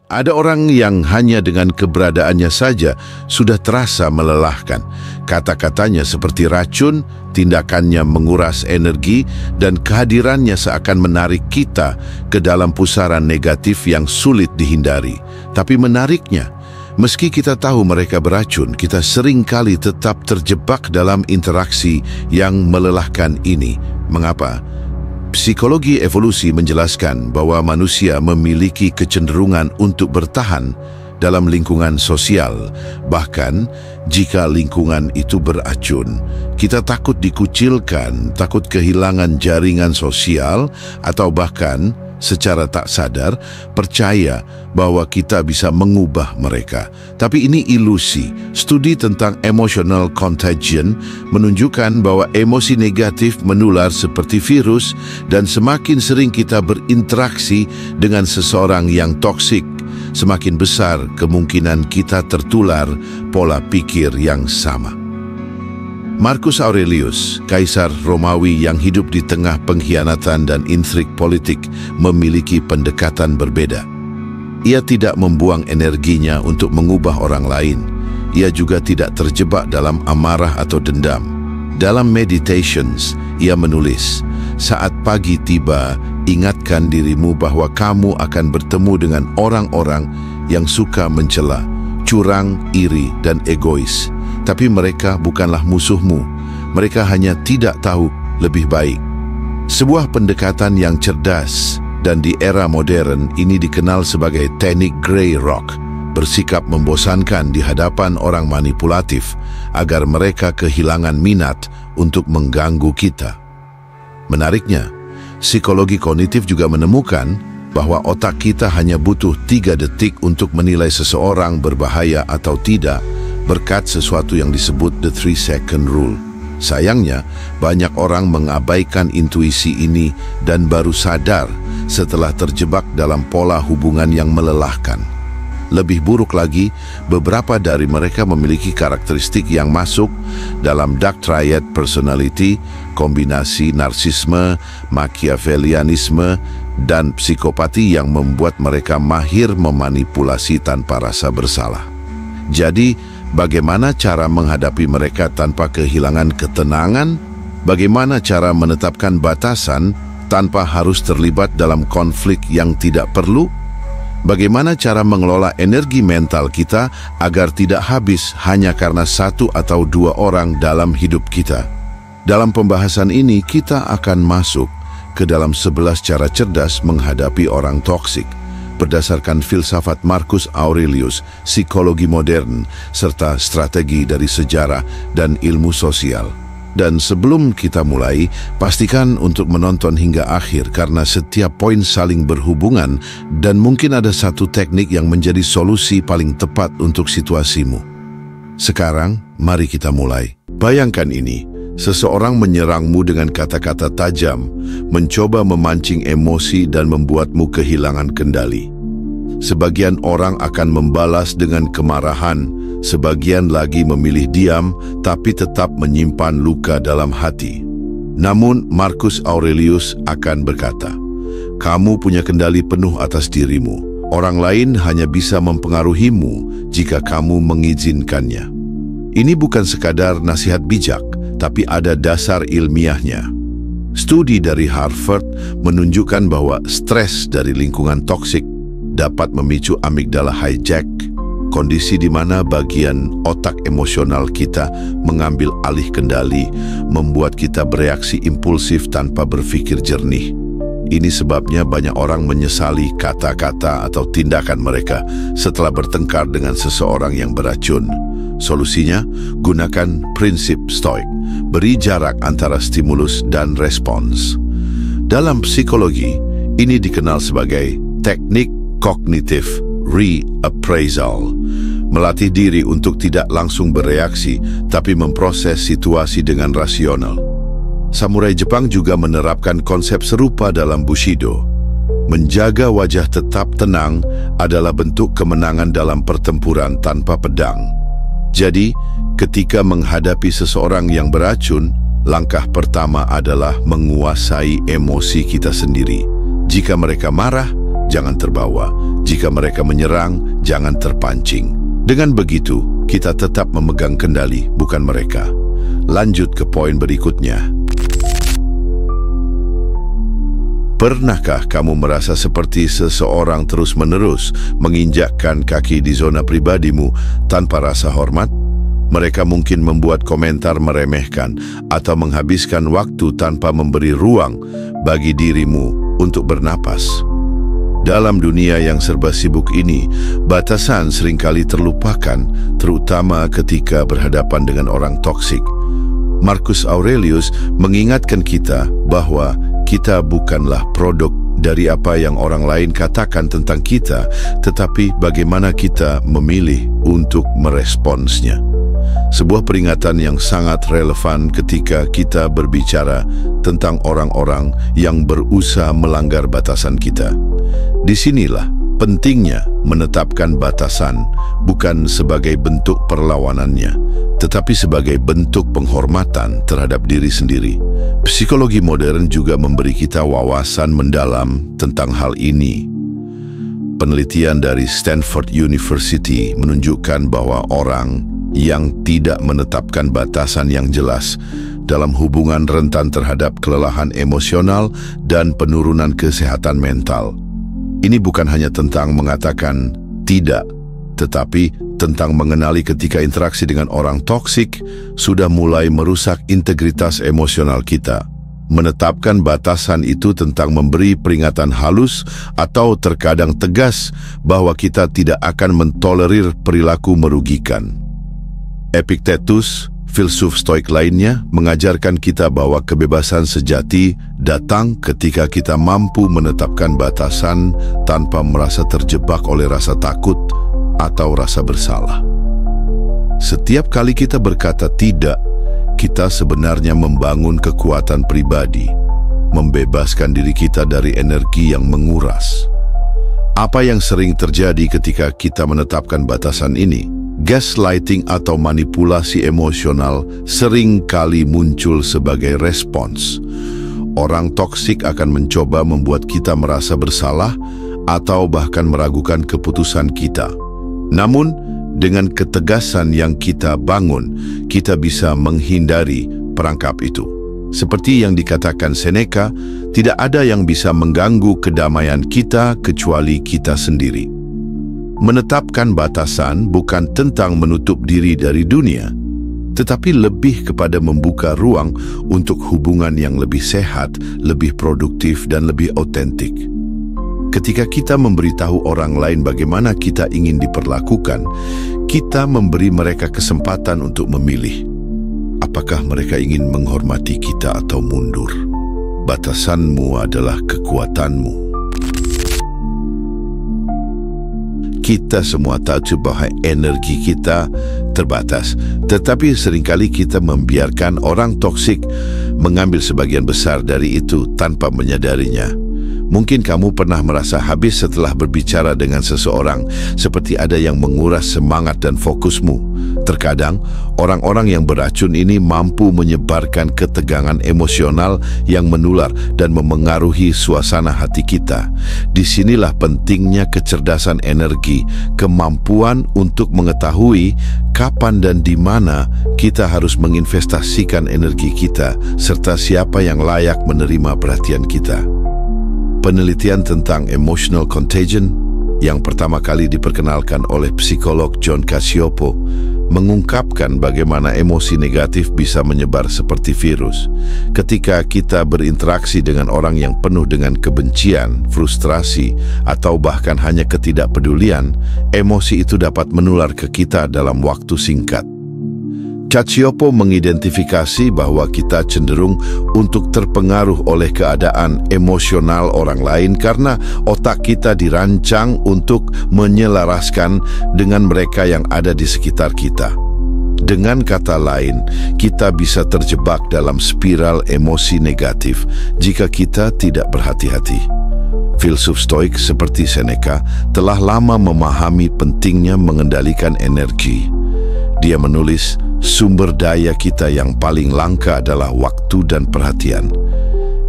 Ada orang yang hanya dengan keberadaannya saja sudah terasa melelahkan. Kata-katanya seperti racun, tindakannya menguras energi, dan kehadirannya seakan menarik kita ke dalam pusaran negatif yang sulit dihindari. Tapi menariknya, meski kita tahu mereka beracun, kita seringkali tetap terjebak dalam interaksi yang melelahkan ini. Mengapa? Psikologi evolusi menjelaskan bahwa manusia memiliki kecenderungan untuk bertahan dalam lingkungan sosial. Bahkan jika lingkungan itu beracun, kita takut dikucilkan, takut kehilangan jaringan sosial, atau bahkan secara tak sadar percaya bahwa kita bisa mengubah mereka. Tapi ini ilusi. Studi tentang emotional contagion menunjukkan bahwa emosi negatif menular seperti virus, dan semakin sering kita berinteraksi dengan seseorang yang toksik, semakin besar kemungkinan kita tertular pola pikir yang sama. Marcus Aurelius, kaisar Romawi yang hidup di tengah pengkhianatan dan intrik politik, memiliki pendekatan berbeda. Ia tidak membuang energinya untuk mengubah orang lain. Ia juga tidak terjebak dalam amarah atau dendam. Dalam Meditations, ia menulis, "Saat pagi tiba, ingatkan dirimu bahwa kamu akan bertemu dengan orang-orang yang suka mencela, curang, iri, dan egois. Tapi mereka bukanlah musuhmu. Mereka hanya tidak tahu lebih baik." Sebuah pendekatan yang cerdas, dan di era modern ini dikenal sebagai teknik Grey Rock, bersikap membosankan di hadapan orang manipulatif agar mereka kehilangan minat untuk mengganggu kita. Menariknya, psikologi kognitif juga menemukan bahwa otak kita hanya butuh 3 detik untuk menilai seseorang berbahaya atau tidak, berkat sesuatu yang disebut the 3-second rule. Sayangnya, banyak orang mengabaikan intuisi ini dan baru sadar setelah terjebak dalam pola hubungan yang melelahkan. Lebih buruk lagi, beberapa dari mereka memiliki karakteristik yang masuk dalam dark triad personality, kombinasi narsisme, machiavellianisme, dan psikopati yang membuat mereka mahir memanipulasi tanpa rasa bersalah. Jadi, bagaimana cara menghadapi mereka tanpa kehilangan ketenangan? Bagaimana cara menetapkan batasan tanpa harus terlibat dalam konflik yang tidak perlu? Bagaimana cara mengelola energi mental kita agar tidak habis hanya karena 1 atau 2 orang dalam hidup kita? Dalam pembahasan ini, kita akan masuk ke dalam 11 cara cerdas menghadapi orang toksik, berdasarkan filsafat Marcus Aurelius, psikologi modern, serta strategi dari sejarah dan ilmu sosial. Dan sebelum kita mulai, pastikan untuk menonton hingga akhir karena setiap poin saling berhubungan dan mungkin ada satu teknik yang menjadi solusi paling tepat untuk situasimu. Sekarang, mari kita mulai. Bayangkan ini, seseorang menyerangmu dengan kata-kata tajam, mencoba memancing emosi dan membuatmu kehilangan kendali. Sebagian orang akan membalas dengan kemarahan, sebagian lagi memilih diam tapi tetap menyimpan luka dalam hati. Namun Marcus Aurelius akan berkata, "Kamu punya kendali penuh atas dirimu. Orang lain hanya bisa mempengaruhimu jika kamu mengizinkannya." Ini bukan sekadar nasihat bijak, tapi ada dasar ilmiahnya. Studi dari Harvard menunjukkan bahwa stres dari lingkungan toksik dapat memicu amigdala hijack, kondisi di mana bagian otak emosional kita mengambil alih kendali, membuat kita bereaksi impulsif tanpa berpikir jernih. Ini sebabnya banyak orang menyesali kata-kata atau tindakan mereka setelah bertengkar dengan seseorang yang beracun. Solusinya, gunakan prinsip Stoik, beri jarak antara stimulus dan respons. Dalam psikologi, ini dikenal sebagai teknik kognitif reappraisal, melatih diri untuk tidak langsung bereaksi, tapi memproses situasi dengan rasional. Samurai Jepang juga menerapkan konsep serupa dalam Bushido. Menjaga wajah tetap tenang adalah bentuk kemenangan dalam pertempuran tanpa pedang. Jadi, ketika menghadapi seseorang yang beracun, langkah pertama adalah menguasai emosi kita sendiri. Jika mereka marah, jangan terbawa. Jika mereka menyerang, jangan terpancing. Dengan begitu, kita tetap memegang kendali, bukan mereka. Lanjut ke poin berikutnya. Pernahkah kamu merasa seperti seseorang terus-menerus menginjakkan kaki di zona pribadimu tanpa rasa hormat? Mereka mungkin membuat komentar meremehkan atau menghabiskan waktu tanpa memberi ruang bagi dirimu untuk bernapas. Dalam dunia yang serba sibuk ini, batasan seringkali terlupakan, terutama ketika berhadapan dengan orang toksik. Marcus Aurelius mengingatkan kita bahwa kita bukanlah produk dari apa yang orang lain katakan tentang kita, tetapi bagaimana kita memilih untuk meresponsnya. Sebuah peringatan yang sangat relevan ketika kita berbicara tentang orang-orang yang berusaha melanggar batasan kita. Disinilah pentingnya menetapkan batasan, bukan sebagai bentuk perlawanannya, tetapi sebagai bentuk penghormatan terhadap diri sendiri. Psikologi modern juga memberi kita wawasan mendalam tentang hal ini. Penelitian dari Stanford University menunjukkan bahwa orang yang tidak menetapkan batasan yang jelas dalam hubungan rentan terhadap kelelahan emosional dan penurunan kesehatan mental. Ini bukan hanya tentang mengatakan tidak, tetapi tentang mengenali ketika interaksi dengan orang toksik sudah mulai merusak integritas emosional kita. Menetapkan batasan itu tentang memberi peringatan halus atau terkadang tegas bahwa kita tidak akan mentolerir perilaku merugikan. Epictetus, filsuf Stoik lainnya, mengajarkan kita bahwa kebebasan sejati datang ketika kita mampu menetapkan batasan tanpa merasa terjebak oleh rasa takut atau rasa bersalah. Setiap kali kita berkata tidak, kita sebenarnya membangun kekuatan pribadi, membebaskan diri kita dari energi yang menguras. Apa yang sering terjadi ketika kita menetapkan batasan ini? Gaslighting atau manipulasi emosional sering kali muncul sebagai respons. Orang toksik akan mencoba membuat kita merasa bersalah atau bahkan meragukan keputusan kita. Namun, dengan ketegasan yang kita bangun, kita bisa menghindari perangkap itu. Seperti yang dikatakan Seneca, tidak ada yang bisa mengganggu kedamaian kita kecuali kita sendiri. Menetapkan batasan bukan tentang menutup diri dari dunia, tetapi lebih kepada membuka ruang untuk hubungan yang lebih sehat, lebih produktif, dan lebih otentik. Ketika kita memberitahu orang lain bagaimana kita ingin diperlakukan, kita memberi mereka kesempatan untuk memilih. Apakah mereka ingin menghormati kita atau mundur? Batasanmu adalah kekuatanmu. Kita semua tahu bahwa energi kita terbatas, tetapi seringkali kita membiarkan orang toksik mengambil sebagian besar dari itu tanpa menyadarinya. Mungkin kamu pernah merasa habis setelah berbicara dengan seseorang, seperti ada yang menguras semangat dan fokusmu. Terkadang, orang-orang yang beracun ini mampu menyebarkan ketegangan emosional yang menular dan memengaruhi suasana hati kita. Disinilah pentingnya kecerdasan energi, kemampuan untuk mengetahui kapan dan di mana kita harus menginvestasikan energi kita, serta siapa yang layak menerima perhatian kita. Penelitian tentang emotional contagion yang pertama kali diperkenalkan oleh psikolog John Cacioppo mengungkapkan bagaimana emosi negatif bisa menyebar seperti virus. Ketika kita berinteraksi dengan orang yang penuh dengan kebencian, frustrasi, atau bahkan hanya ketidakpedulian, emosi itu dapat menular ke kita dalam waktu singkat. Cacioppo mengidentifikasi bahwa kita cenderung untuk terpengaruh oleh keadaan emosional orang lain karena otak kita dirancang untuk menyelaraskan dengan mereka yang ada di sekitar kita. Dengan kata lain, kita bisa terjebak dalam spiral emosi negatif jika kita tidak berhati-hati. Filsuf Stoik seperti Seneca telah lama memahami pentingnya mengendalikan energi. Dia menulis, sumber daya kita yang paling langka adalah waktu dan perhatian.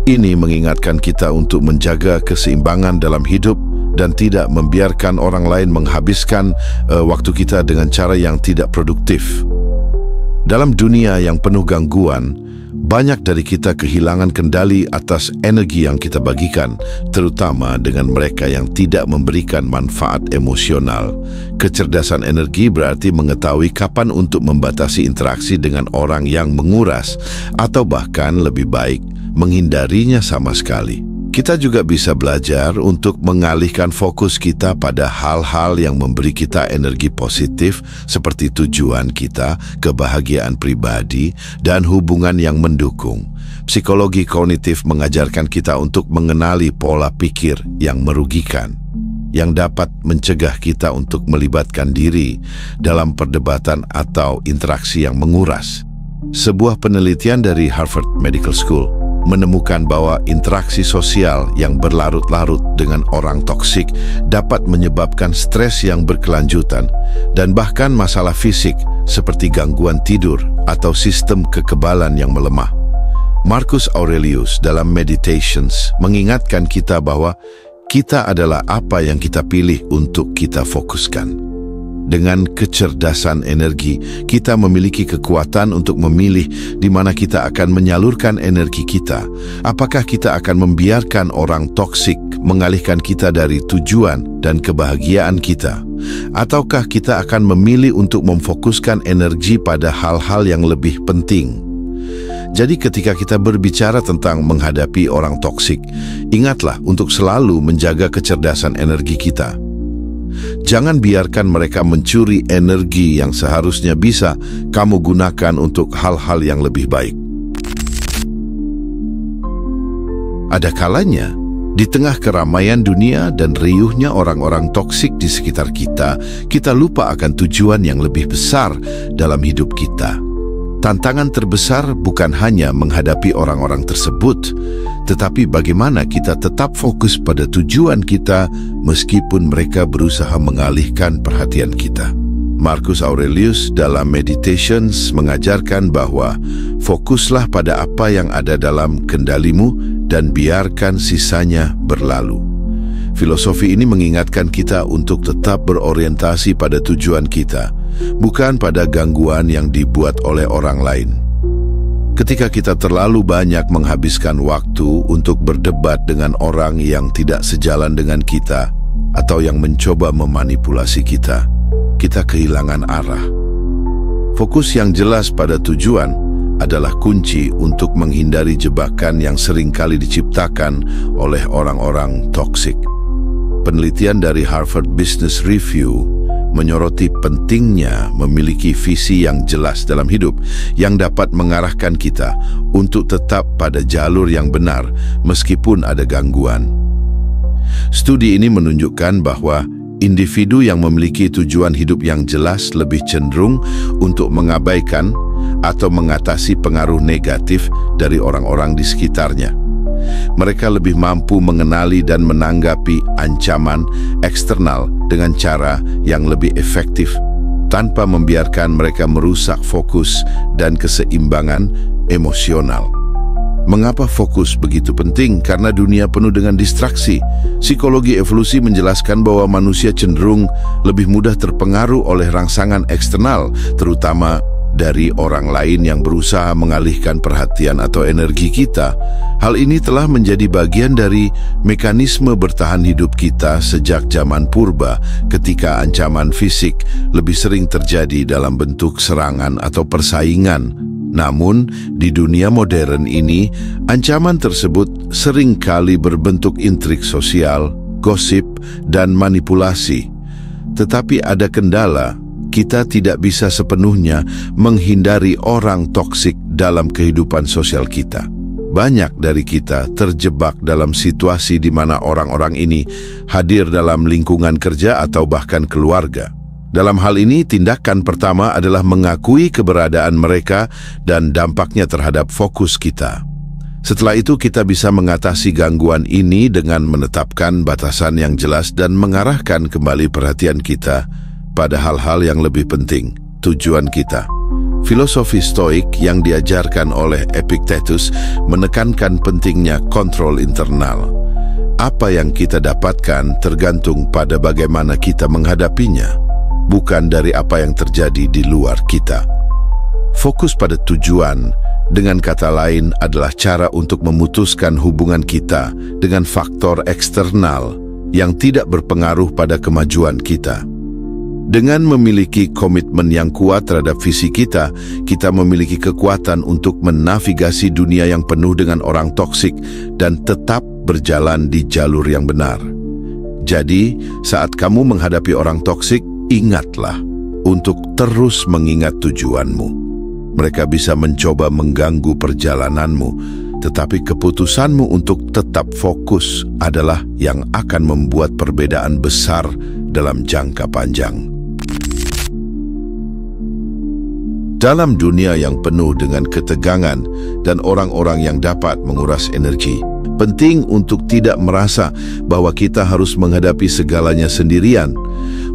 Ini mengingatkan kita untuk menjaga keseimbangan dalam hidup dan tidak membiarkan orang lain menghabiskan waktu kita dengan cara yang tidak produktif. Dalam dunia yang penuh gangguan, banyak dari kita kehilangan kendali atas energi yang kita bagikan, terutama dengan mereka yang tidak memberikan manfaat emosional. Kecerdasan energi berarti mengetahui kapan untuk membatasi interaksi dengan orang yang menguras, atau bahkan lebih baik, menghindarinya sama sekali. Kita juga bisa belajar untuk mengalihkan fokus kita pada hal-hal yang memberi kita energi positif seperti tujuan kita, kebahagiaan pribadi, dan hubungan yang mendukung. Psikologi kognitif mengajarkan kita untuk mengenali pola pikir yang merugikan, yang dapat mencegah kita untuk melibatkan diri dalam perdebatan atau interaksi yang menguras. Sebuah penelitian dari Harvard Medical School menemukan bahwa interaksi sosial yang berlarut-larut dengan orang toksik dapat menyebabkan stres yang berkelanjutan dan bahkan masalah fisik seperti gangguan tidur atau sistem kekebalan yang melemah. Marcus Aurelius dalam Meditations mengingatkan kita bahwa kita adalah apa yang kita pilih untuk kita fokuskan. Dengan kecerdasan energi, kita memiliki kekuatan untuk memilih di mana kita akan menyalurkan energi kita. Apakah kita akan membiarkan orang toksik mengalihkan kita dari tujuan dan kebahagiaan kita? Ataukah kita akan memilih untuk memfokuskan energi pada hal-hal yang lebih penting? Jadi ketika kita berbicara tentang menghadapi orang toksik, ingatlah untuk selalu menjaga kecerdasan energi kita. Jangan biarkan mereka mencuri energi yang seharusnya bisa kamu gunakan untuk hal-hal yang lebih baik. Ada kalanya, di tengah keramaian dunia dan riuhnya orang-orang toksik di sekitar kita, kita lupa akan tujuan yang lebih besar dalam hidup kita. Tantangan terbesar bukan hanya menghadapi orang-orang tersebut, tetapi bagaimana kita tetap fokus pada tujuan kita meskipun mereka berusaha mengalihkan perhatian kita. Marcus Aurelius dalam Meditations mengajarkan bahwa fokuslah pada apa yang ada dalam kendalimu dan biarkan sisanya berlalu. Filosofi ini mengingatkan kita untuk tetap berorientasi pada tujuan kita, bukan pada gangguan yang dibuat oleh orang lain. Ketika kita terlalu banyak menghabiskan waktu untuk berdebat dengan orang yang tidak sejalan dengan kita atau yang mencoba memanipulasi kita, kita kehilangan arah. Fokus yang jelas pada tujuan adalah kunci untuk menghindari jebakan yang seringkali diciptakan oleh orang-orang toksik. Penelitian dari Harvard Business Review menyoroti pentingnya memiliki visi yang jelas dalam hidup yang dapat mengarahkan kita untuk tetap pada jalur yang benar meskipun ada gangguan. Studi ini menunjukkan bahwa individu yang memiliki tujuan hidup yang jelas lebih cenderung untuk mengabaikan atau mengatasi pengaruh negatif dari orang-orang di sekitarnya. Mereka lebih mampu mengenali dan menanggapi ancaman eksternal dengan cara yang lebih efektif, tanpa membiarkan mereka merusak fokus dan keseimbangan emosional. Mengapa fokus begitu penting? Karena dunia penuh dengan distraksi. Psikologi evolusi menjelaskan bahwa manusia cenderung lebih mudah terpengaruh oleh rangsangan eksternal, terutama dari orang lain yang berusaha mengalihkan perhatian atau energi kita. Hal ini telah menjadi bagian dari mekanisme bertahan hidup kita sejak zaman purba, ketika ancaman fisik lebih sering terjadi dalam bentuk serangan atau persaingan. Namun, di dunia modern ini, ancaman tersebut seringkali berbentuk intrik sosial, gosip, dan manipulasi. Tetapi ada kendala. Kita tidak bisa sepenuhnya menghindari orang toksik dalam kehidupan sosial kita. Banyak dari kita terjebak dalam situasi di mana orang-orang ini hadir dalam lingkungan kerja atau bahkan keluarga. Dalam hal ini, tindakan pertama adalah mengakui keberadaan mereka dan dampaknya terhadap fokus kita. Setelah itu, kita bisa mengatasi gangguan ini dengan menetapkan batasan yang jelas dan mengarahkan kembali perhatian kita pada hal-hal yang lebih penting, tujuan kita. Filosofi Stoik yang diajarkan oleh Epictetus menekankan pentingnya kontrol internal. Apa yang kita dapatkan tergantung pada bagaimana kita menghadapinya, bukan dari apa yang terjadi di luar kita. Fokus pada tujuan, dengan kata lain, adalah cara untuk memutuskan hubungan kita dengan faktor eksternal yang tidak berpengaruh pada kemajuan kita. Dengan memiliki komitmen yang kuat terhadap visi kita, kita memiliki kekuatan untuk menavigasi dunia yang penuh dengan orang toksik dan tetap berjalan di jalur yang benar. Jadi, saat kamu menghadapi orang toksik, ingatlah untuk terus mengingat tujuanmu. Mereka bisa mencoba mengganggu perjalananmu, tetapi keputusanmu untuk tetap fokus adalah yang akan membuat perbedaan besar dalam jangka panjang. Dalam dunia yang penuh dengan ketegangan dan orang-orang yang dapat menguras energi, penting untuk tidak merasa bahwa kita harus menghadapi segalanya sendirian.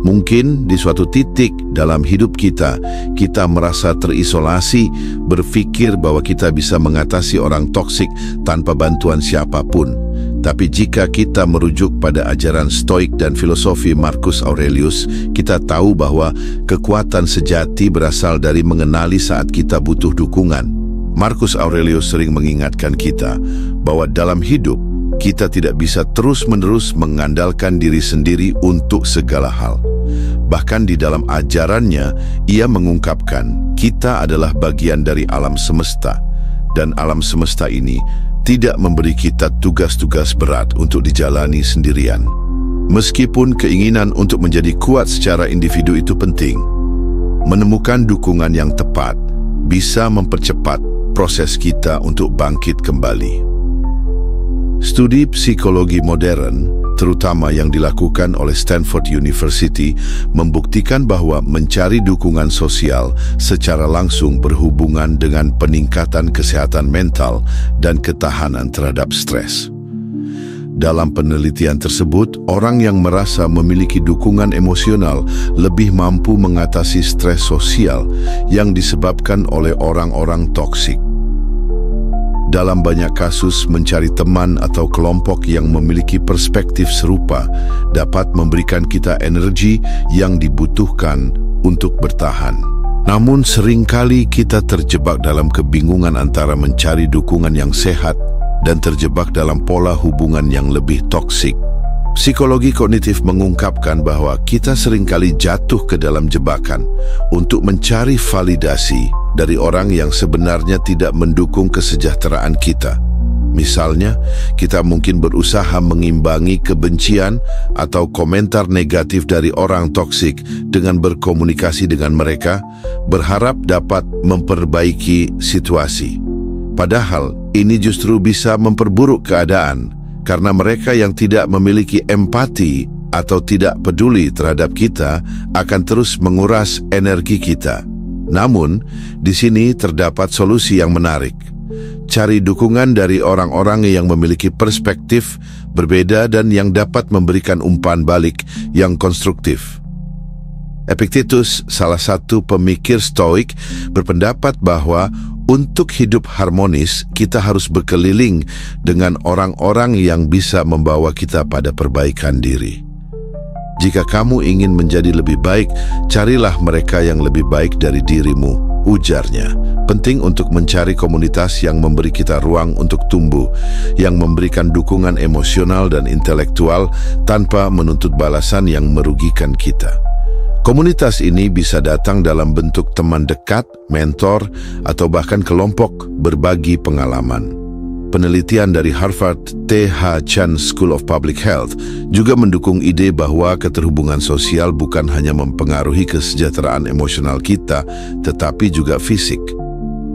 Mungkin di suatu titik dalam hidup kita, kita merasa terisolasi, berpikir bahwa kita bisa mengatasi orang toksik tanpa bantuan siapapun. Tapi jika kita merujuk pada ajaran Stoik dan filosofi Marcus Aurelius, kita tahu bahwa kekuatan sejati berasal dari mengenali saat kita butuh dukungan. Marcus Aurelius sering mengingatkan kita bahwa dalam hidup, kita tidak bisa terus-menerus mengandalkan diri sendiri untuk segala hal. Bahkan di dalam ajarannya, ia mengungkapkan kita adalah bagian dari alam semesta, dan alam semesta ini tidak memberi kita tugas-tugas berat untuk dijalani sendirian. Meskipun keinginan untuk menjadi kuat secara individu itu penting, menemukan dukungan yang tepat bisa mempercepat proses kita untuk bangkit kembali. Studi psikologi modern, terutama yang dilakukan oleh Stanford University, membuktikan bahwa mencari dukungan sosial secara langsung berhubungan dengan peningkatan kesehatan mental dan ketahanan terhadap stres. Dalam penelitian tersebut, orang yang merasa memiliki dukungan emosional lebih mampu mengatasi stres sosial yang disebabkan oleh orang-orang toksik. Dalam banyak kasus, mencari teman atau kelompok yang memiliki perspektif serupa dapat memberikan kita energi yang dibutuhkan untuk bertahan. Namun seringkali kita terjebak dalam kebingungan antara mencari dukungan yang sehat dan terjebak dalam pola hubungan yang lebih toksik. Psikologi kognitif mengungkapkan bahwa kita seringkali jatuh ke dalam jebakan untuk mencari validasi dari orang yang sebenarnya tidak mendukung kesejahteraan kita. Misalnya, kita mungkin berusaha mengimbangi kebencian atau komentar negatif dari orang toksik dengan berkomunikasi dengan mereka, berharap dapat memperbaiki situasi. Padahal, ini justru bisa memperburuk keadaan, karena mereka yang tidak memiliki empati atau tidak peduli terhadap kita akan terus menguras energi kita. Namun, di sini terdapat solusi yang menarik. Cari dukungan dari orang-orang yang memiliki perspektif berbeda dan yang dapat memberikan umpan balik yang konstruktif. Epictetus, salah satu pemikir Stoik, berpendapat bahwa untuk hidup harmonis, kita harus berkeliling dengan orang-orang yang bisa membawa kita pada perbaikan diri. Jika kamu ingin menjadi lebih baik, carilah mereka yang lebih baik dari dirimu, ujarnya. Penting untuk mencari komunitas yang memberi kita ruang untuk tumbuh, yang memberikan dukungan emosional dan intelektual tanpa menuntut balasan yang merugikan kita. Komunitas ini bisa datang dalam bentuk teman dekat, mentor, atau bahkan kelompok berbagi pengalaman. Penelitian dari Harvard T.H. Chan School of Public Health juga mendukung ide bahwa keterhubungan sosial bukan hanya mempengaruhi kesejahteraan emosional kita, tetapi juga fisik.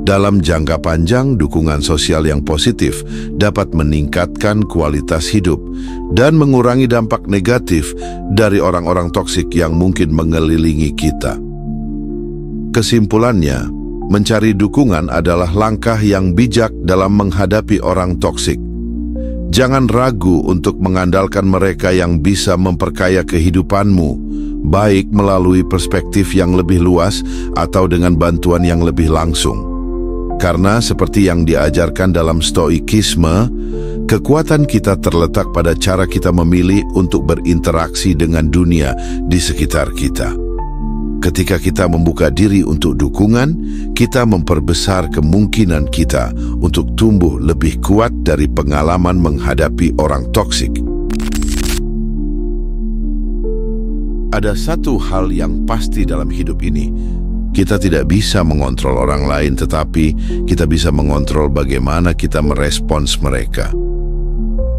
Dalam jangka panjang, dukungan sosial yang positif dapat meningkatkan kualitas hidup dan mengurangi dampak negatif dari orang-orang toksik yang mungkin mengelilingi kita. Kesimpulannya, mencari dukungan adalah langkah yang bijak dalam menghadapi orang toksik. Jangan ragu untuk mengandalkan mereka yang bisa memperkaya kehidupanmu, baik melalui perspektif yang lebih luas atau dengan bantuan yang lebih langsung. Karena seperti yang diajarkan dalam Stoikisme, kekuatan kita terletak pada cara kita memilih untuk berinteraksi dengan dunia di sekitar kita. Ketika kita membuka diri untuk dukungan, kita memperbesar kemungkinan kita untuk tumbuh lebih kuat dari pengalaman menghadapi orang toksik. Ada satu hal yang pasti dalam hidup ini. Kita tidak bisa mengontrol orang lain, tetapi kita bisa mengontrol bagaimana kita merespons mereka.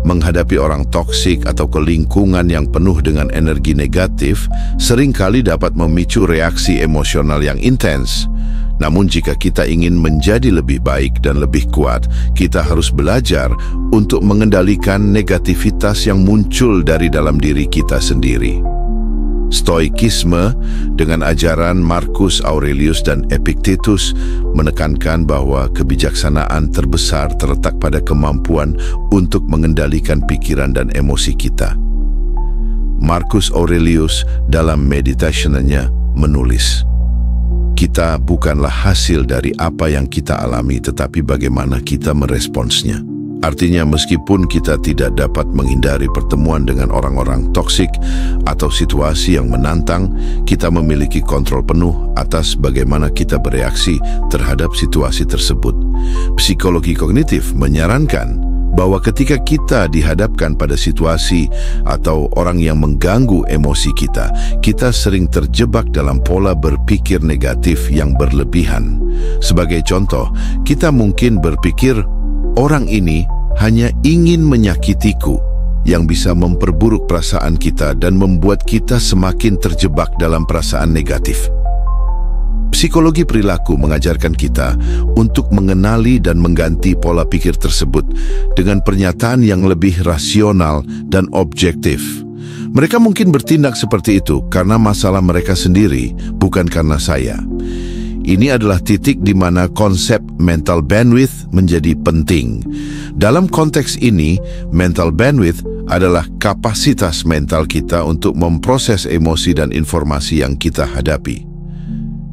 Menghadapi orang toksik atau lingkungan yang penuh dengan energi negatif seringkali dapat memicu reaksi emosional yang intens. Namun jika kita ingin menjadi lebih baik dan lebih kuat, kita harus belajar untuk mengendalikan negativitas yang muncul dari dalam diri kita sendiri. Stoikisme dengan ajaran Marcus Aurelius dan Epictetus menekankan bahwa kebijaksanaan terbesar terletak pada kemampuan untuk mengendalikan pikiran dan emosi kita. Marcus Aurelius dalam meditationnya menulis, "Kita bukanlah hasil dari apa yang kita alami, tetapi bagaimana kita meresponsnya." Artinya, meskipun kita tidak dapat menghindari pertemuan dengan orang-orang toksik atau situasi yang menantang, kita memiliki kontrol penuh atas bagaimana kita bereaksi terhadap situasi tersebut. Psikologi kognitif menyarankan bahwa ketika kita dihadapkan pada situasi atau orang yang mengganggu emosi kita, kita sering terjebak dalam pola berpikir negatif yang berlebihan. Sebagai contoh, kita mungkin berpikir, orang ini hanya ingin menyakitiku, yang bisa memperburuk perasaan kita dan membuat kita semakin terjebak dalam perasaan negatif. Psikologi perilaku mengajarkan kita untuk mengenali dan mengganti pola pikir tersebut dengan pernyataan yang lebih rasional dan objektif. Mereka mungkin bertindak seperti itu karena masalah mereka sendiri, bukan karena saya. Ini adalah titik di mana konsep mental bandwidth menjadi penting. Dalam konteks ini, mental bandwidth adalah kapasitas mental kita untuk memproses emosi dan informasi yang kita hadapi.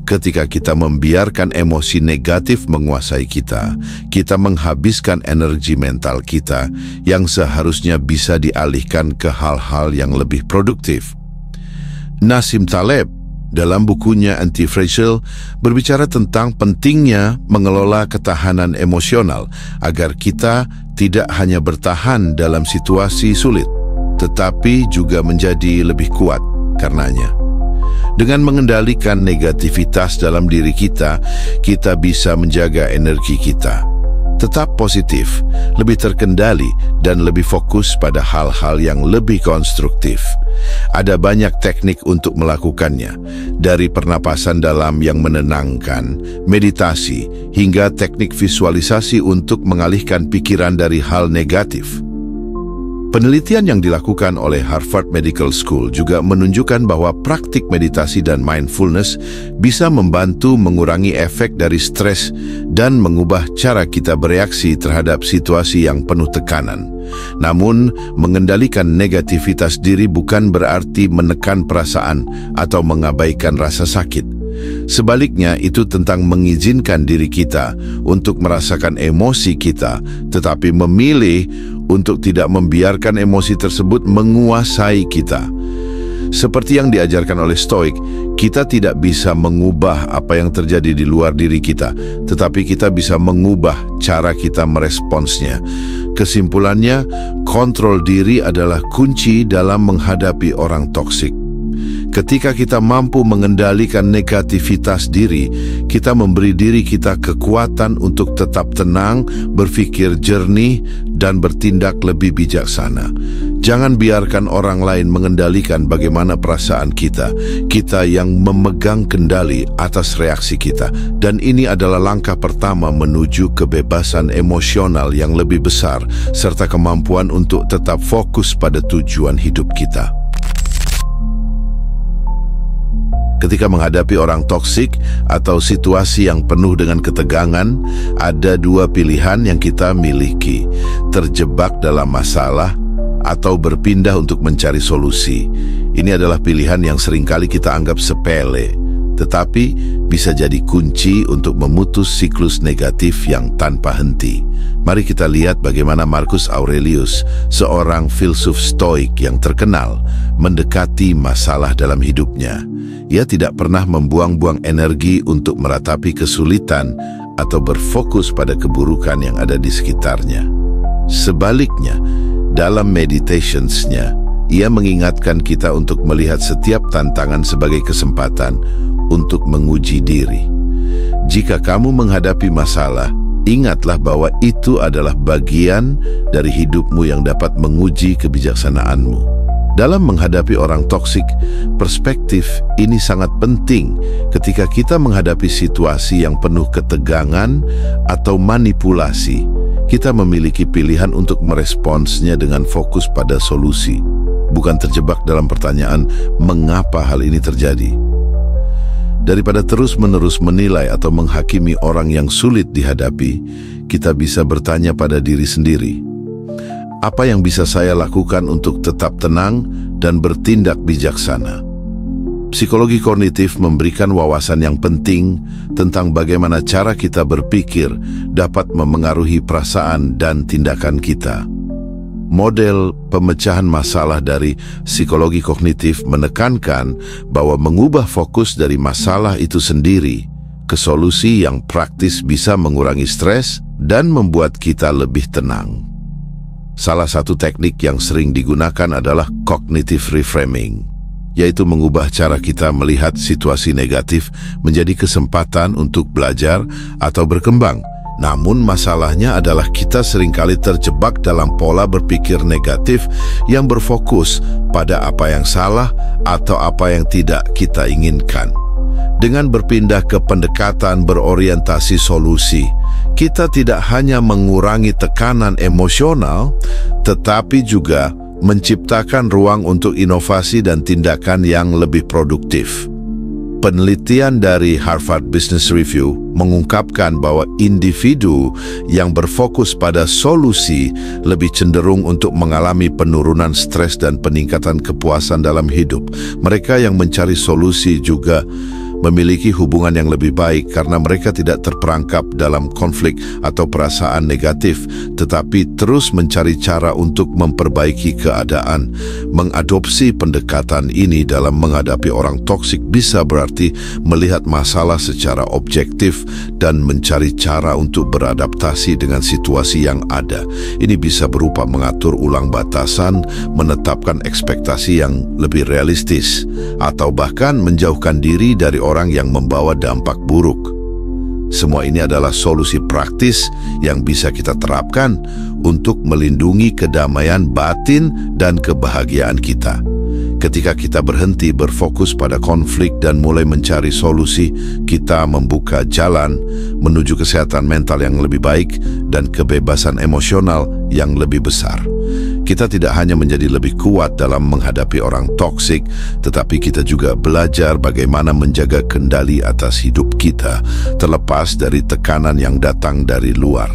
Ketika kita membiarkan emosi negatif menguasai kita, kita menghabiskan energi mental kita yang seharusnya bisa dialihkan ke hal-hal yang lebih produktif. Nassim Taleb dalam bukunya Anti-Fragile berbicara tentang pentingnya mengelola ketahanan emosional agar kita tidak hanya bertahan dalam situasi sulit, tetapi juga menjadi lebih kuat karenanya. Dengan mengendalikan negativitas dalam diri kita, kita bisa menjaga energi kita tetap positif, lebih terkendali, dan lebih fokus pada hal-hal yang lebih konstruktif. Ada banyak teknik untuk melakukannya, dari pernapasan dalam yang menenangkan, meditasi, hingga teknik visualisasi untuk mengalihkan pikiran dari hal negatif. Penelitian yang dilakukan oleh Harvard Medical School juga menunjukkan bahwa praktik meditasi dan mindfulness bisa membantu mengurangi efek dari stres dan mengubah cara kita bereaksi terhadap situasi yang penuh tekanan. Namun, mengendalikan negativitas diri bukan berarti menekan perasaan atau mengabaikan rasa sakit. Sebaliknya, itu tentang mengizinkan diri kita untuk merasakan emosi kita, tetapi memilih untuk tidak membiarkan emosi tersebut menguasai kita. Seperti yang diajarkan oleh Stoik, kita tidak bisa mengubah apa yang terjadi di luar diri kita, tetapi kita bisa mengubah cara kita meresponsnya. Kesimpulannya, kontrol diri adalah kunci dalam menghadapi orang toksik. Ketika kita mampu mengendalikan negativitas diri, kita memberi diri kita kekuatan untuk tetap tenang, berpikir jernih, dan bertindak lebih bijaksana. Jangan biarkan orang lain mengendalikan bagaimana perasaan kita. Kita yang memegang kendali atas reaksi kita. Dan ini adalah langkah pertama menuju kebebasan emosional yang lebih besar, serta kemampuan untuk tetap fokus pada tujuan hidup kita. Ketika menghadapi orang toksik atau situasi yang penuh dengan ketegangan, ada dua pilihan yang kita miliki: terjebak dalam masalah atau berpindah untuk mencari solusi. Ini adalah pilihan yang seringkali kita anggap sepele, tetapi bisa jadi kunci untuk memutus siklus negatif yang tanpa henti. Mari kita lihat bagaimana Marcus Aurelius, seorang filsuf Stoik yang terkenal, mendekati masalah dalam hidupnya. Ia tidak pernah membuang-buang energi untuk meratapi kesulitan atau berfokus pada keburukan yang ada di sekitarnya. Sebaliknya, dalam meditationsnya, ia mengingatkan kita untuk melihat setiap tantangan sebagai kesempatan untuk menguji diri. Jika kamu menghadapi masalah, ingatlah bahwa itu adalah bagian dari hidupmu yang dapat menguji kebijaksanaanmu. Dalam menghadapi orang toksik, perspektif ini sangat penting ketika kita menghadapi situasi yang penuh ketegangan atau manipulasi. Kita memiliki pilihan untuk meresponsnya dengan fokus pada solusi, bukan terjebak dalam pertanyaan mengapa hal ini terjadi. Daripada terus-menerus menilai atau menghakimi orang yang sulit dihadapi, kita bisa bertanya pada diri sendiri, apa yang bisa saya lakukan untuk tetap tenang dan bertindak bijaksana? Psikologi kognitif memberikan wawasan yang penting tentang bagaimana cara kita berpikir dapat memengaruhi perasaan dan tindakan kita. Model pemecahan masalah dari psikologi kognitif menekankan bahwa mengubah fokus dari masalah itu sendiri ke solusi yang praktis bisa mengurangi stres dan membuat kita lebih tenang. Salah satu teknik yang sering digunakan adalah cognitive reframing, yaitu mengubah cara kita melihat situasi negatif menjadi kesempatan untuk belajar atau berkembang. Namun masalahnya adalah kita seringkali terjebak dalam pola berpikir negatif yang berfokus pada apa yang salah atau apa yang tidak kita inginkan. Dengan berpindah ke pendekatan berorientasi solusi, kita tidak hanya mengurangi tekanan emosional, tetapi juga menciptakan ruang untuk inovasi dan tindakan yang lebih produktif. Penelitian dari Harvard Business Review mengungkapkan bahwa individu yang berfokus pada solusi lebih cenderung untuk mengalami penurunan stres dan peningkatan kepuasan dalam hidup. Mereka yang mencari solusi juga memiliki hubungan yang lebih baik karena mereka tidak terperangkap dalam konflik atau perasaan negatif, tetapi terus mencari cara untuk memperbaiki keadaan. Mengadopsi pendekatan ini dalam menghadapi orang toksik bisa berarti melihat masalah secara objektif dan mencari cara untuk beradaptasi dengan situasi yang ada. Ini bisa berupa mengatur ulang batasan, menetapkan ekspektasi yang lebih realistis, atau bahkan menjauhkan diri dari orang yang membawa dampak buruk. Semua ini adalah solusi praktis yang bisa kita terapkan untuk melindungi kedamaian batin dan kebahagiaan kita. Ketika kita berhenti berfokus pada konflik dan mulai mencari solusi, kita membuka jalan menuju kesehatan mental yang lebih baik dan kebebasan emosional yang lebih besar. Kita tidak hanya menjadi lebih kuat dalam menghadapi orang toksik, tetapi kita juga belajar bagaimana menjaga kendali atas hidup kita, terlepas dari tekanan yang datang dari luar.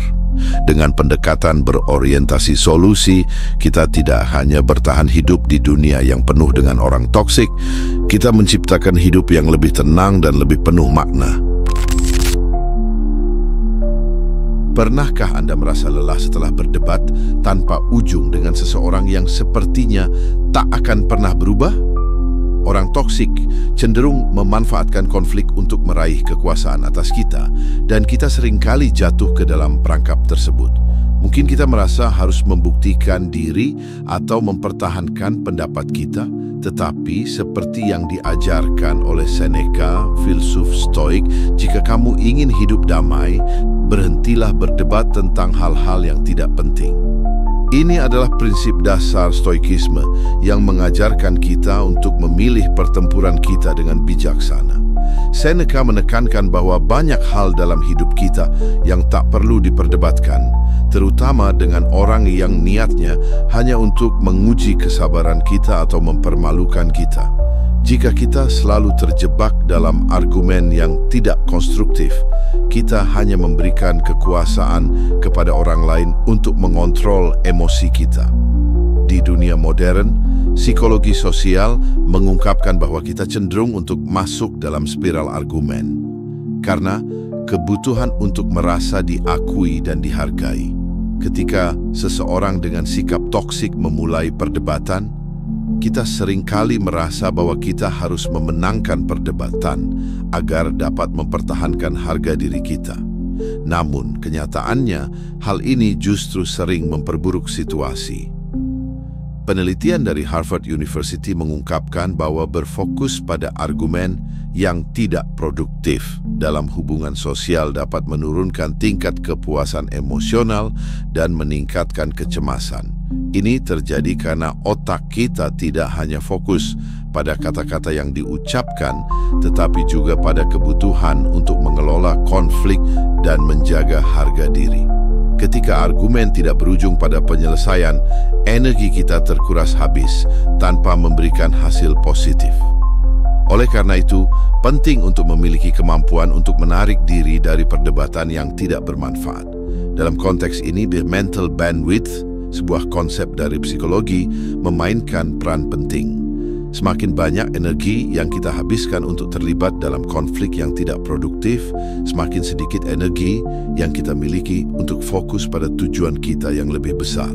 Dengan pendekatan berorientasi solusi, kita tidak hanya bertahan hidup di dunia yang penuh dengan orang toksik, kita menciptakan hidup yang lebih tenang dan lebih penuh makna. Pernahkah Anda merasa lelah setelah berdebat tanpa ujung dengan seseorang yang sepertinya tak akan pernah berubah? Orang toksik cenderung memanfaatkan konflik untuk meraih kekuasaan atas kita, dan kita seringkali jatuh ke dalam perangkap tersebut. Mungkin kita merasa harus membuktikan diri atau mempertahankan pendapat kita, tetapi seperti yang diajarkan oleh Seneca, filsuf Stoik, jika kamu ingin hidup damai, berhentilah berdebat tentang hal-hal yang tidak penting. Ini adalah prinsip dasar Stoikisme yang mengajarkan kita untuk memilih pertempuran kita dengan bijaksana. Seneca menekankan bahwa banyak hal dalam hidup kita yang tak perlu diperdebatkan, terutama dengan orang yang niatnya hanya untuk menguji kesabaran kita atau mempermalukan kita. Jika kita selalu terjebak dalam argumen yang tidak konstruktif, kita hanya memberikan kekuasaan kepada orang lain untuk mengontrol emosi kita. Di dunia modern, psikologi sosial mengungkapkan bahwa kita cenderung untuk masuk dalam spiral argumen karena kebutuhan untuk merasa diakui dan dihargai. Ketika seseorang dengan sikap toksik memulai perdebatan, kita seringkali merasa bahwa kita harus memenangkan perdebatan agar dapat mempertahankan harga diri kita. Namun, kenyataannya, hal ini justru sering memperburuk situasi. Penelitian dari Harvard University mengungkapkan bahwa berfokus pada argumen yang tidak produktif dalam hubungan sosial dapat menurunkan tingkat kepuasan emosional dan meningkatkan kecemasan. Ini terjadi karena otak kita tidak hanya fokus pada kata-kata yang diucapkan, tetapi juga pada kebutuhan untuk mengelola konflik dan menjaga harga diri. Ketika argumen tidak berujung pada penyelesaian, energi kita terkuras habis tanpa memberikan hasil positif. Oleh karena itu, penting untuk memiliki kemampuan untuk menarik diri dari perdebatan yang tidak bermanfaat. Dalam konteks ini, the mental bandwidth, sebuah konsep dari psikologi, memainkan peran penting. Semakin banyak energi yang kita habiskan untuk terlibat dalam konflik yang tidak produktif, semakin sedikit energi yang kita miliki untuk fokus pada tujuan kita yang lebih besar.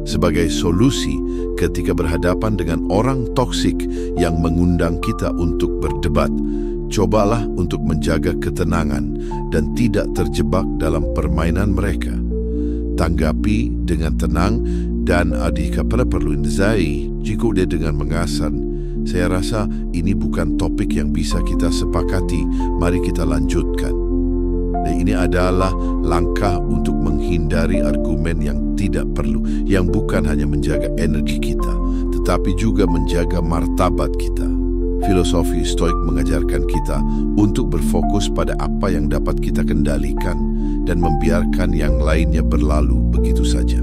Sebagai solusi, ketika berhadapan dengan orang toksik yang mengundang kita untuk berdebat, cobalah untuk menjaga ketenangan dan tidak terjebak dalam permainan mereka. Tanggapi dengan tenang dan jika perlu jika dia dengan mengasan. Saya rasa ini bukan topik yang bisa kita sepakati, mari kita lanjutkan. Dan ini adalah langkah untuk menghindari argumen yang tidak perlu, yang bukan hanya menjaga energi kita, tetapi juga menjaga martabat kita. Filosofi Stoik mengajarkan kita untuk berfokus pada apa yang dapat kita kendalikan dan membiarkan yang lainnya berlalu begitu saja.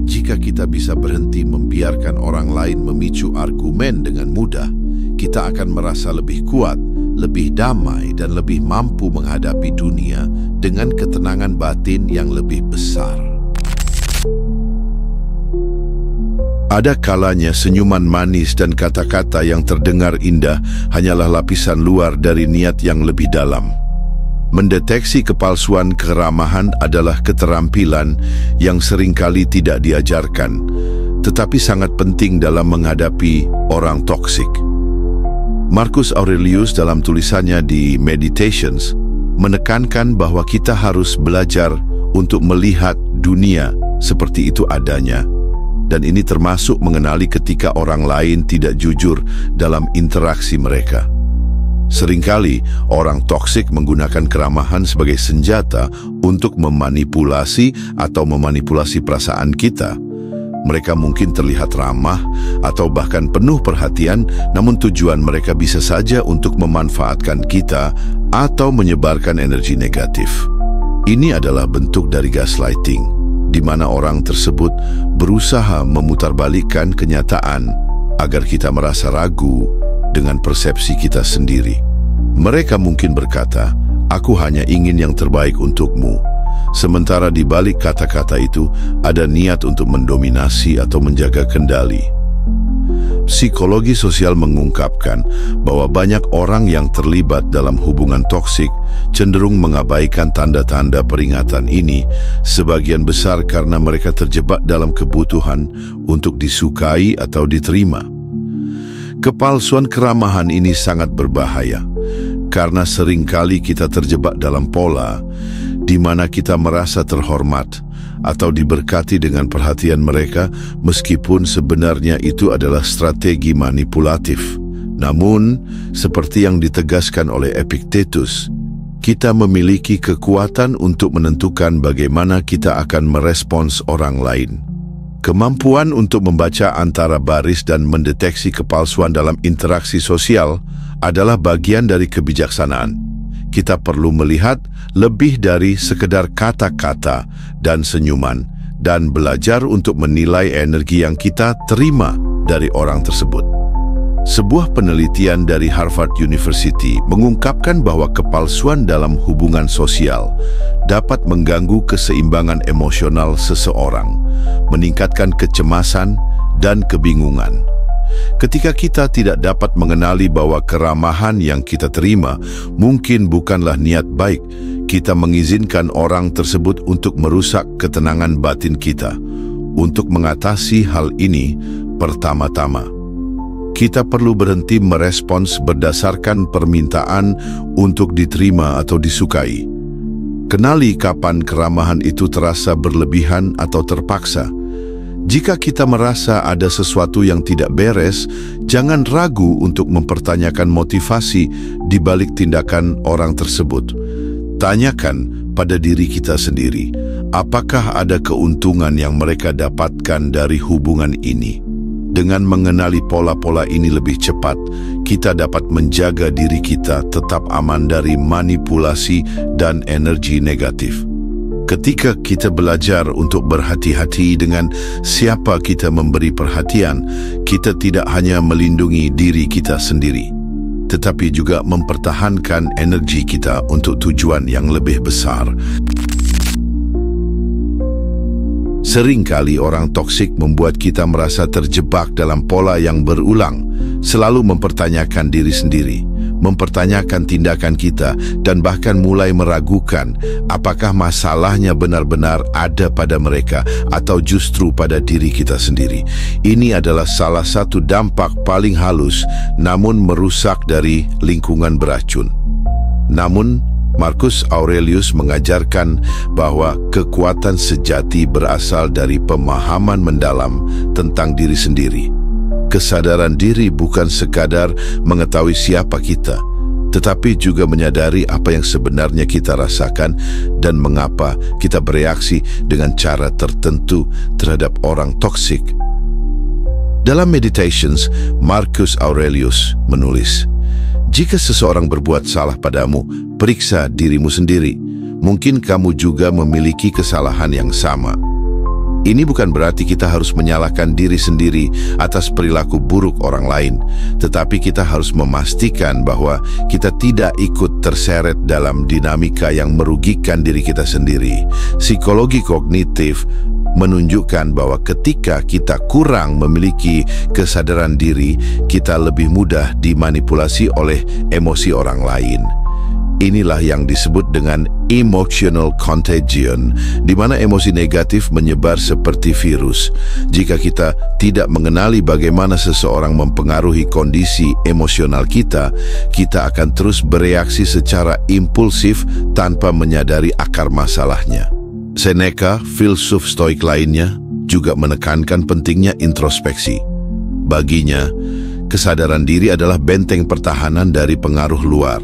Jika kita bisa berhenti membiarkan orang lain memicu argumen dengan mudah, kita akan merasa lebih kuat, lebih damai, dan lebih mampu menghadapi dunia dengan ketenangan batin yang lebih besar. Ada kalanya senyuman manis dan kata-kata yang terdengar indah hanyalah lapisan luar dari niat yang lebih dalam. Mendeteksi kepalsuan keramahan adalah keterampilan yang seringkali tidak diajarkan, tetapi sangat penting dalam menghadapi orang toksik. Marcus Aurelius dalam tulisannya di Meditations menekankan bahwa kita harus belajar untuk melihat dunia seperti itu adanya, dan ini termasuk mengenali ketika orang lain tidak jujur dalam interaksi mereka. Seringkali orang toksik menggunakan keramahan sebagai senjata untuk memanipulasi perasaan kita. Mereka mungkin terlihat ramah atau bahkan penuh perhatian, namun tujuan mereka bisa saja untuk memanfaatkan kita atau menyebarkan energi negatif. Ini adalah bentuk dari gaslighting, di mana orang tersebut berusaha memutarbalikkan kenyataan agar kita merasa ragu dengan persepsi kita sendiri. Mereka mungkin berkata, "Aku hanya ingin yang terbaik untukmu." Sementara di balik kata-kata itu ada niat untuk mendominasi atau menjaga kendali. Psikologi sosial mengungkapkan bahwa banyak orang yang terlibat dalam hubungan toksik cenderung mengabaikan tanda-tanda peringatan ini, sebagian besar karena mereka terjebak dalam kebutuhan untuk disukai atau diterima. Kepalsuan keramahan ini sangat berbahaya, karena seringkali kita terjebak dalam pola di mana kita merasa terhormat atau diberkati dengan perhatian mereka, meskipun sebenarnya itu adalah strategi manipulatif. Namun, seperti yang ditegaskan oleh Epictetus, kita memiliki kekuatan untuk menentukan bagaimana kita akan merespons orang lain. Kemampuan untuk membaca antara baris dan mendeteksi kepalsuan dalam interaksi sosial adalah bagian dari kebijaksanaan. Kita perlu melihat lebih dari sekedar kata-kata dan senyuman, dan belajar untuk menilai energi yang kita terima dari orang tersebut. Sebuah penelitian dari Harvard University mengungkapkan bahwa kepalsuan dalam hubungan sosial dapat mengganggu keseimbangan emosional seseorang, meningkatkan kecemasan, dan kebingungan. Ketika kita tidak dapat mengenali bahwa keramahan yang kita terima mungkin bukanlah niat baik, kita mengizinkan orang tersebut untuk merusak ketenangan batin kita. Untuk mengatasi hal ini, pertama-tama, kita perlu berhenti merespons berdasarkan permintaan untuk diterima atau disukai. Kenali kapan keramahan itu terasa berlebihan atau terpaksa. Jika kita merasa ada sesuatu yang tidak beres, jangan ragu untuk mempertanyakan motivasi di balik tindakan orang tersebut. Tanyakan pada diri kita sendiri, apakah ada keuntungan yang mereka dapatkan dari hubungan ini? Dengan mengenali pola-pola ini lebih cepat, kita dapat menjaga diri kita tetap aman dari manipulasi dan energi negatif. Ketika kita belajar untuk berhati-hati dengan siapa kita memberi perhatian, kita tidak hanya melindungi diri kita sendiri, tetapi juga mempertahankan energi kita untuk tujuan yang lebih besar. Seringkali orang toksik membuat kita merasa terjebak dalam pola yang berulang, selalu mempertanyakan diri sendiri, mempertanyakan tindakan kita, dan bahkan mulai meragukan apakah masalahnya benar-benar ada pada mereka atau justru pada diri kita sendiri. Ini adalah salah satu dampak paling halus namun merusak dari lingkungan beracun. Namun, Marcus Aurelius mengajarkan bahwa kekuatan sejati berasal dari pemahaman mendalam tentang diri sendiri. Kesadaran diri bukan sekadar mengetahui siapa kita, tetapi juga menyadari apa yang sebenarnya kita rasakan dan mengapa kita bereaksi dengan cara tertentu terhadap orang toksik. Dalam Meditations, Marcus Aurelius menulis, "Jika seseorang berbuat salah padamu, periksa dirimu sendiri. Mungkin kamu juga memiliki kesalahan yang sama." Ini bukan berarti kita harus menyalahkan diri sendiri atas perilaku buruk orang lain, tetapi kita harus memastikan bahwa kita tidak ikut terseret dalam dinamika yang merugikan diri kita sendiri. Psikologi kognitif menunjukkan bahwa ketika kita kurang memiliki kesadaran diri, kita lebih mudah dimanipulasi oleh emosi orang lain. Inilah yang disebut dengan emotional contagion, di mana emosi negatif menyebar seperti virus. Jika kita tidak mengenali bagaimana seseorang mempengaruhi kondisi emosional kita, kita akan terus bereaksi secara impulsif tanpa menyadari akar masalahnya. Seneca, filsuf stoik lainnya, juga menekankan pentingnya introspeksi. Baginya, kesadaran diri adalah benteng pertahanan dari pengaruh luar.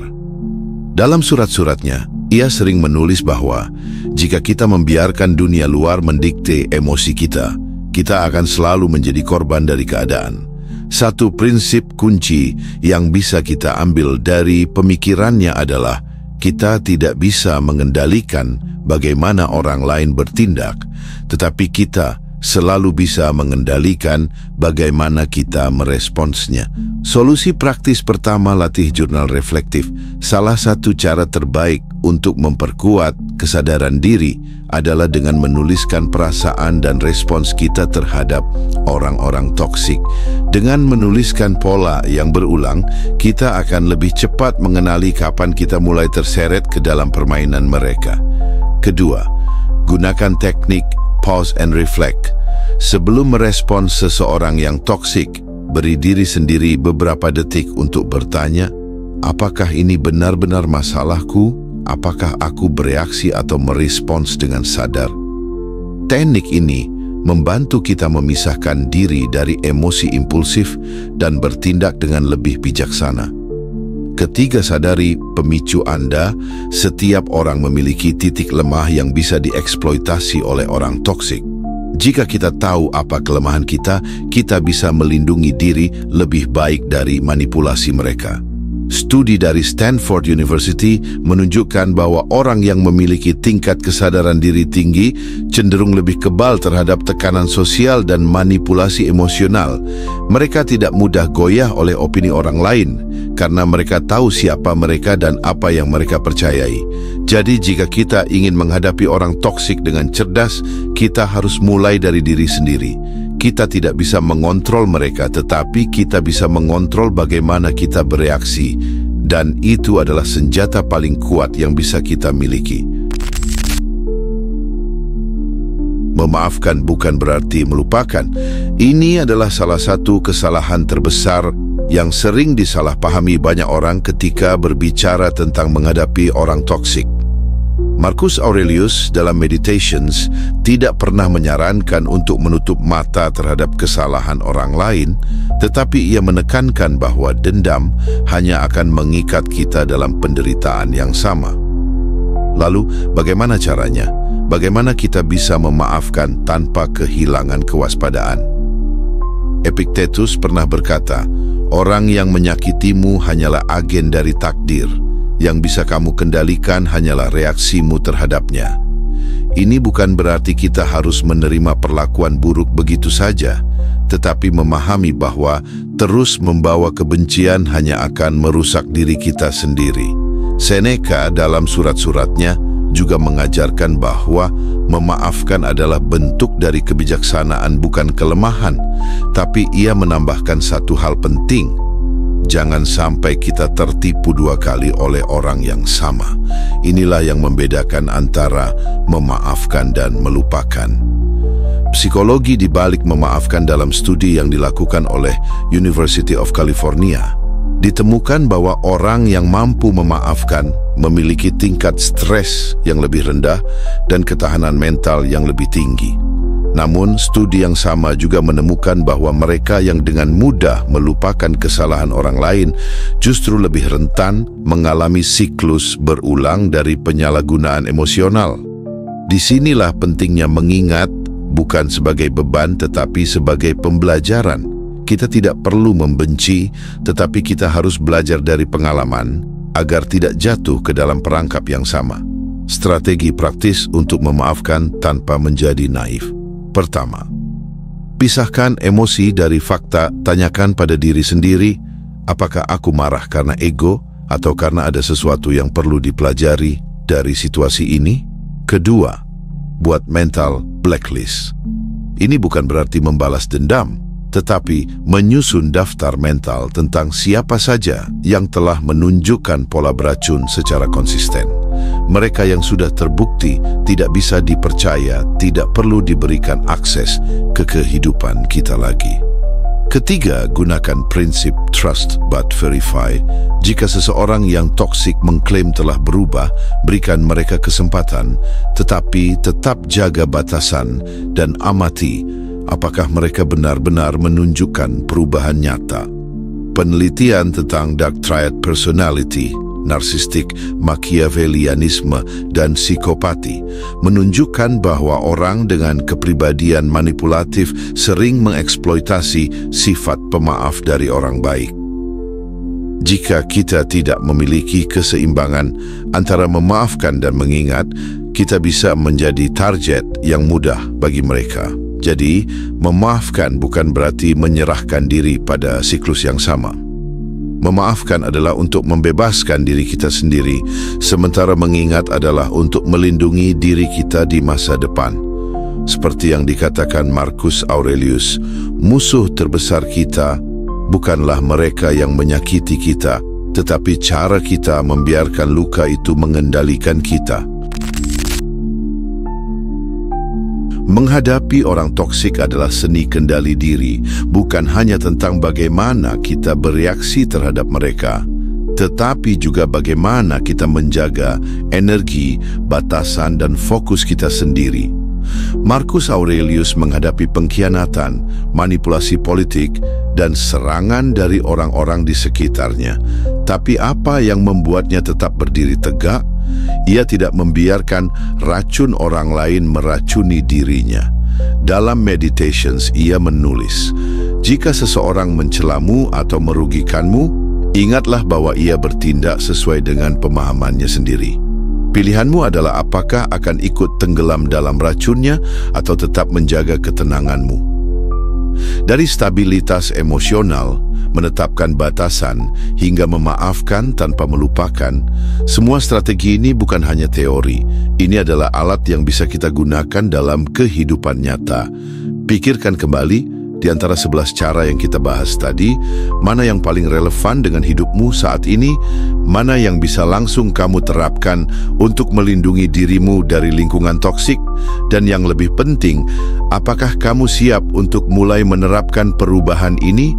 Dalam surat-suratnya, ia sering menulis bahwa jika kita membiarkan dunia luar mendikte emosi kita, kita akan selalu menjadi korban dari keadaan. Satu prinsip kunci yang bisa kita ambil dari pemikirannya adalah kita tidak bisa mengendalikan bagaimana orang lain bertindak, tetapi kita selalu bisa mengendalikan bagaimana kita meresponsnya. Solusi praktis pertama, latih jurnal reflektif. Salah satu cara terbaik untuk memperkuat kesadaran diri adalah dengan menuliskan perasaan dan respons kita terhadap orang-orang toksik. Dengan menuliskan pola yang berulang, kita akan lebih cepat mengenali kapan kita mulai terseret ke dalam permainan mereka. Kedua, gunakan teknik pause and reflect. Sebelum merespons seseorang yang toksik, beri diri sendiri beberapa detik untuk bertanya, apakah ini benar-benar masalahku? Apakah aku bereaksi atau merespons dengan sadar? Teknik ini membantu kita memisahkan diri dari emosi impulsif dan bertindak dengan lebih bijaksana. Ketiga, sadari pemicu Anda. Setiap orang memiliki titik lemah yang bisa dieksploitasi oleh orang toksik. Jika kita tahu apa kelemahan kita, kita bisa melindungi diri lebih baik dari manipulasi mereka. Studi dari Stanford University menunjukkan bahwa orang yang memiliki tingkat kesadaran diri tinggi cenderung lebih kebal terhadap tekanan sosial dan manipulasi emosional. Mereka tidak mudah goyah oleh opini orang lain karena mereka tahu siapa mereka dan apa yang mereka percayai. Jadi jika kita ingin menghadapi orang toksik dengan cerdas, kita harus mulai dari diri sendiri. Kita tidak bisa mengontrol mereka, tetapi kita bisa mengontrol bagaimana kita bereaksi, dan itu adalah senjata paling kuat yang bisa kita miliki. Memaafkan bukan berarti melupakan. Ini adalah salah satu kesalahan terbesar yang sering disalahpahami banyak orang ketika berbicara tentang menghadapi orang toksik. Marcus Aurelius dalam Meditations tidak pernah menyarankan untuk menutup mata terhadap kesalahan orang lain, tetapi ia menekankan bahwa dendam hanya akan mengikat kita dalam penderitaan yang sama. Lalu, bagaimana caranya? Bagaimana kita bisa memaafkan tanpa kehilangan kewaspadaan? Epictetus pernah berkata, "Orang yang menyakitimu hanyalah agen dari takdir. Yang bisa kamu kendalikan hanyalah reaksimu terhadapnya." Ini bukan berarti kita harus menerima perlakuan buruk begitu saja, tetapi memahami bahwa terus membawa kebencian hanya akan merusak diri kita sendiri. Seneca dalam surat-suratnya juga mengajarkan bahwa memaafkan adalah bentuk dari kebijaksanaan, bukan kelemahan. Tapi ia menambahkan satu hal penting: jangan sampai kita tertipu dua kali oleh orang yang sama. Inilah yang membedakan antara memaafkan dan melupakan. Psikologi di balik memaafkan dalam studi yang dilakukan oleh University of California ditemukan bahwa orang yang mampu memaafkan memiliki tingkat stres yang lebih rendah dan ketahanan mental yang lebih tinggi. Namun, studi yang sama juga menemukan bahwa mereka yang dengan mudah melupakan kesalahan orang lain justru lebih rentan mengalami siklus berulang dari penyalahgunaan emosional. Disinilah pentingnya mengingat bukan sebagai beban tetapi sebagai pembelajaran. Kita tidak perlu membenci, tetapi kita harus belajar dari pengalaman agar tidak jatuh ke dalam perangkap yang sama. Strategi praktis untuk memaafkan tanpa menjadi naif. Pertama, pisahkan emosi dari fakta. Tanyakan pada diri sendiri, apakah aku marah karena ego atau karena ada sesuatu yang perlu dipelajari dari situasi ini? Kedua, buat mental blacklist. Ini bukan berarti membalas dendam, tetapi menyusun daftar mental tentang siapa saja yang telah menunjukkan pola beracun secara konsisten. Mereka yang sudah terbukti tidak bisa dipercaya, tidak perlu diberikan akses ke kehidupan kita lagi. Ketiga, gunakan prinsip trust but verify. Jika seseorang yang toksik mengklaim telah berubah, berikan mereka kesempatan, tetapi tetap jaga batasan dan amati apakah mereka benar-benar menunjukkan perubahan nyata. Penelitian tentang dark triad personality, narsistik, machiavellianisme, dan psikopati menunjukkan bahwa orang dengan kepribadian manipulatif sering mengeksploitasi sifat pemaaf dari orang baik. Jika kita tidak memiliki keseimbangan antara memaafkan dan mengingat, kita bisa menjadi target yang mudah bagi mereka. Jadi, memaafkan bukan berarti menyerahkan diri pada siklus yang sama. Memaafkan adalah untuk membebaskan diri kita sendiri, sementara mengingat adalah untuk melindungi diri kita di masa depan. Seperti yang dikatakan Marcus Aurelius, musuh terbesar kita bukanlah mereka yang menyakiti kita, tetapi cara kita membiarkan luka itu mengendalikan kita. Menghadapi orang toksik adalah seni kendali diri, bukan hanya tentang bagaimana kita bereaksi terhadap mereka, tetapi juga bagaimana kita menjaga energi, batasan, dan fokus kita sendiri. Marcus Aurelius menghadapi pengkhianatan, manipulasi politik, dan serangan dari orang-orang di sekitarnya. Tapi apa yang membuatnya tetap berdiri tegak? Ia tidak membiarkan racun orang lain meracuni dirinya. Dalam Meditations, ia menulis, "Jika seseorang mencelamu atau merugikanmu, ingatlah bahwa ia bertindak sesuai dengan pemahamannya sendiri. Pilihanmu adalah apakah akan ikut tenggelam dalam racunnya atau tetap menjaga ketenanganmu." Dari stabilitas emosional, menetapkan batasan, hingga memaafkan tanpa melupakan, semua strategi ini bukan hanya teori. Ini adalah alat yang bisa kita gunakan dalam kehidupan nyata. Pikirkan kembali, di antara 11 cara yang kita bahas tadi, mana yang paling relevan dengan hidupmu saat ini, mana yang bisa langsung kamu terapkan untuk melindungi dirimu dari lingkungan toksik, dan yang lebih penting, apakah kamu siap untuk mulai menerapkan perubahan ini?